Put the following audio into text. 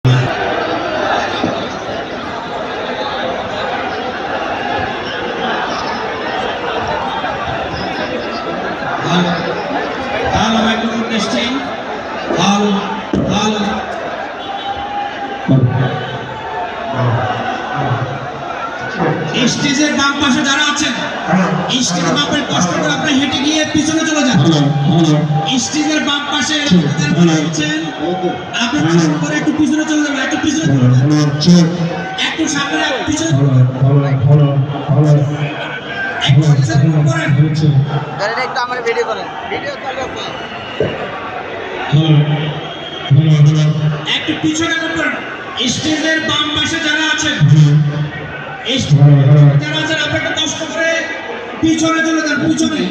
Halo microphone testing. Halo. স্টেজের বাম পাশে যারা আছেন, স্টেজের বাম পাশে কষ্ট করে আপনি হেঁটে গিয়ে পিছনে চলে যান। স্টেজের বাম পাশে আছেন, আপনি কষ্ট করে একটু পিছনে চলে যাবেন, একটু পিছনে একটু সামনে পিছনে একটু আমার ভিডিও করেন, ভিডিও একটু পিছনে করেন। স্টেজের বাম পাশে যারা আছেন, যারা আছেন আপনি একটু কষ্ট করে পিছনে চলে যান, পিছনে।